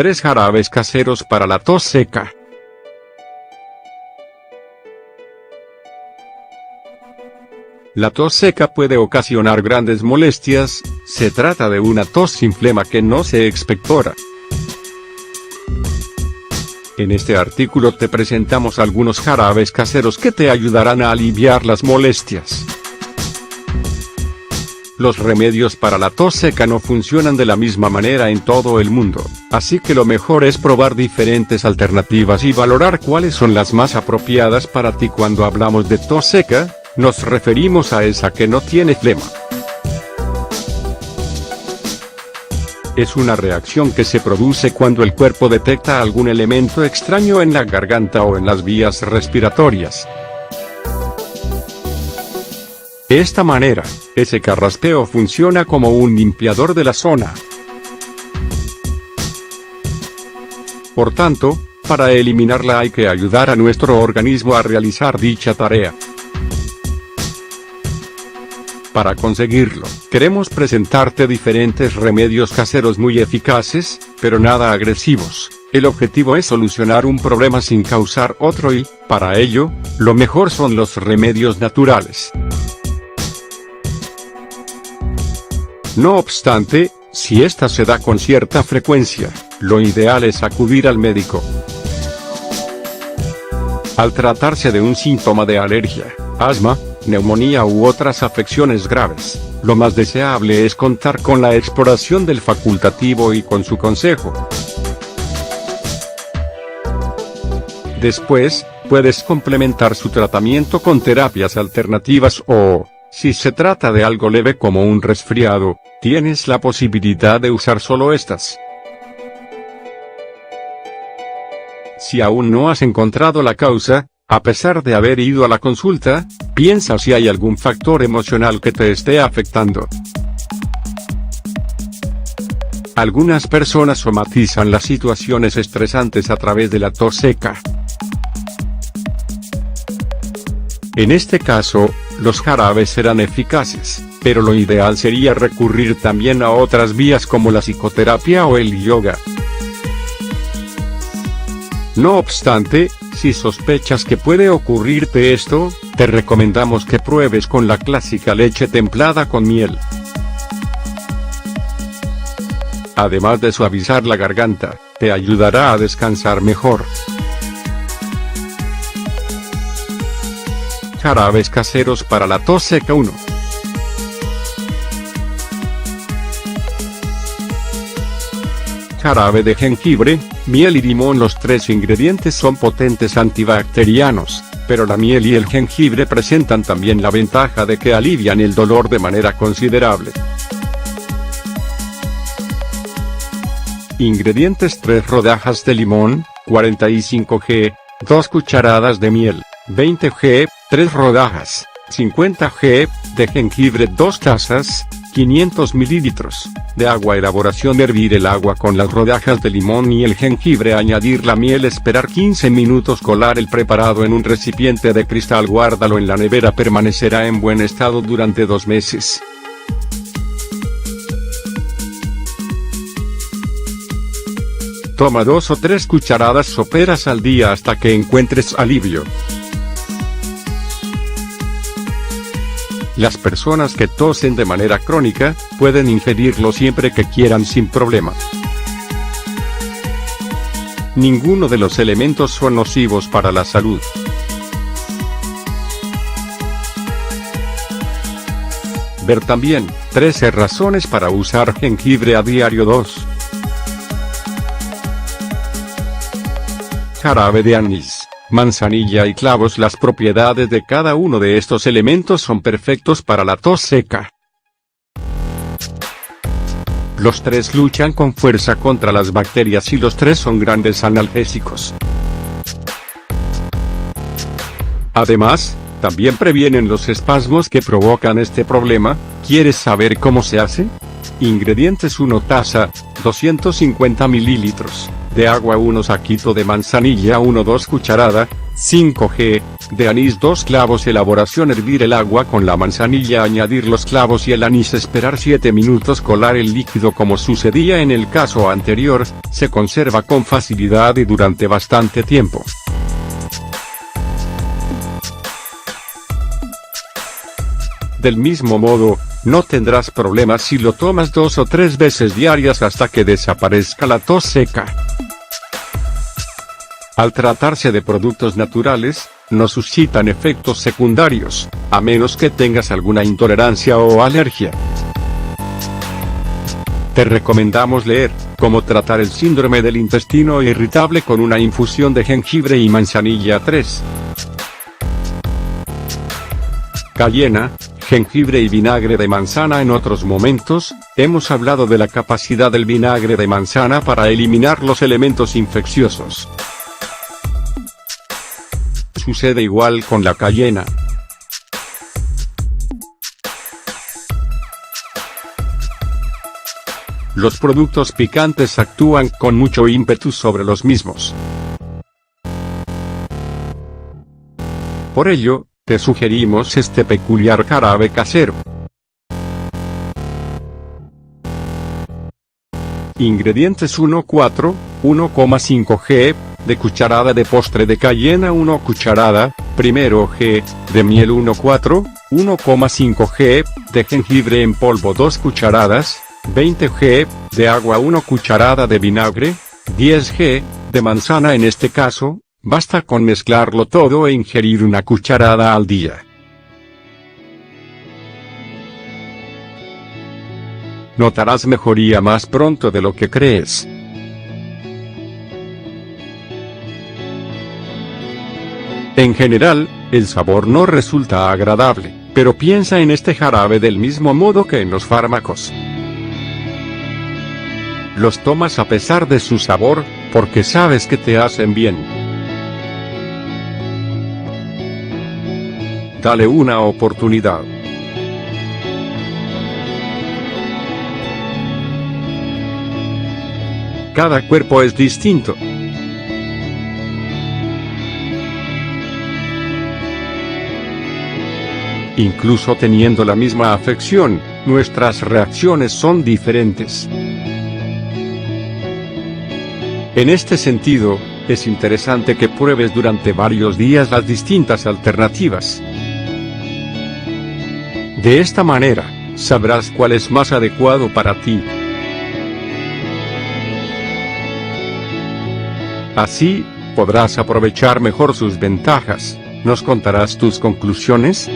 3 jarabes caseros para la tos seca. La tos seca puede ocasionar grandes molestias. Se trata de una tos sin flema que no se expectora. En este artículo te presentamos algunos jarabes caseros que te ayudarán a aliviar las molestias. Los remedios para la tos seca no funcionan de la misma manera en todo el mundo, así que lo mejor es probar diferentes alternativas y valorar cuáles son las más apropiadas para ti. Cuando hablamos de tos seca, nos referimos a esa que no tiene flema. Es una reacción que se produce cuando el cuerpo detecta algún elemento extraño en la garganta o en las vías respiratorias. De esta manera, ese carraspeo funciona como un limpiador de la zona. Por tanto, para eliminarla hay que ayudar a nuestro organismo a realizar dicha tarea. Para conseguirlo, queremos presentarte diferentes remedios caseros muy eficaces, pero nada agresivos. El objetivo es solucionar un problema sin causar otro y, para ello, lo mejor son los remedios naturales. No obstante, si esta se da con cierta frecuencia, lo ideal es acudir al médico. Al tratarse de un síntoma de alergia, asma, neumonía u otras afecciones graves, lo más deseable es contar con la exploración del facultativo y con su consejo. Después, puedes complementar su tratamiento con terapias alternativas o, si se trata de algo leve como un resfriado, tienes la posibilidad de usar solo estas. Si aún no has encontrado la causa, a pesar de haber ido a la consulta, piensa si hay algún factor emocional que te esté afectando. Algunas personas somatizan las situaciones estresantes a través de la tos seca. En este caso, los jarabes serán eficaces, pero lo ideal sería recurrir también a otras vías como la psicoterapia o el yoga. No obstante, si sospechas que puede ocurrirte esto, te recomendamos que pruebes con la clásica leche templada con miel. Además de suavizar la garganta, te ayudará a descansar mejor. Jarabes caseros para la tos seca 1. Jarabe de jengibre, miel y limón. Los tres ingredientes son potentes antibacterianos, pero la miel y el jengibre presentan también la ventaja de que alivian el dolor de manera considerable. Ingredientes: 3 rodajas de limón, 45 g, 2 cucharadas de miel, 20 g, 3 rodajas, 50 g, de jengibre, 2 tazas, 500 mililitros, de agua. Elaboración: hervir el agua con las rodajas de limón y el jengibre, añadir la miel, esperar 15 minutos, colar el preparado en un recipiente de cristal, guárdalo en la nevera, permanecerá en buen estado durante 2 meses. Toma 2 o 3 cucharadas soperas al día hasta que encuentres alivio. Las personas que tosen de manera crónica, pueden ingerirlo siempre que quieran sin problema. Ninguno de los elementos son nocivos para la salud. Ver también, 13 razones para usar jengibre a diario. 2. Jarabe de anís, manzanilla y clavos. Las propiedades de cada uno de estos elementos son perfectos para la tos seca. Los tres luchan con fuerza contra las bacterias y los tres son grandes analgésicos. Además, también previenen los espasmos que provocan este problema. ¿Quieres saber cómo se hace? Ingredientes: 1 taza, 250 mililitros, de agua 1 saquito de manzanilla 1 2 cucharadas, 5 g, de anís 2 clavos. Elaboración: hervir el agua con la manzanilla, añadir los clavos y el anís, esperar 7 minutos, colar el líquido. Como sucedía en el caso anterior, se conserva con facilidad y durante bastante tiempo. Del mismo modo, no tendrás problemas si lo tomas 2 o 3 veces diarias hasta que desaparezca la tos seca. Al tratarse de productos naturales, no suscitan efectos secundarios, a menos que tengas alguna intolerancia o alergia. Te recomendamos leer Cómo tratar el síndrome del intestino irritable con una infusión de jengibre y manzanilla 3. Cayena, jengibre y vinagre de manzana. En otros momentos, hemos hablado de la capacidad del vinagre de manzana para eliminar los elementos infecciosos. Sucede igual con la cayena. Los productos picantes actúan con mucho ímpetu sobre los mismos. Por ello, te sugerimos este peculiar jarabe casero. Ingredientes: 1,4, 1,5 g, de cucharada de postre de cayena 1 cucharada, primero g, de miel 1,4, 1,5 g, de jengibre en polvo 2 cucharadas, 20 g, de agua 1 cucharada, de vinagre, 10 g, de manzana. En este caso, basta con mezclarlo todo e ingerir 1 cucharada al día. Notarás mejoría más pronto de lo que crees. En general, el sabor no resulta agradable, pero piensa en este jarabe del mismo modo que en los fármacos. Los tomas a pesar de su sabor, porque sabes que te hacen bien. Dale una oportunidad. Cada cuerpo es distinto. Incluso teniendo la misma afección, nuestras reacciones son diferentes. En este sentido, es interesante que pruebes durante varios días las distintas alternativas. De esta manera, sabrás cuál es más adecuado para ti. Así, podrás aprovechar mejor sus ventajas. ¿Nos contarás tus conclusiones?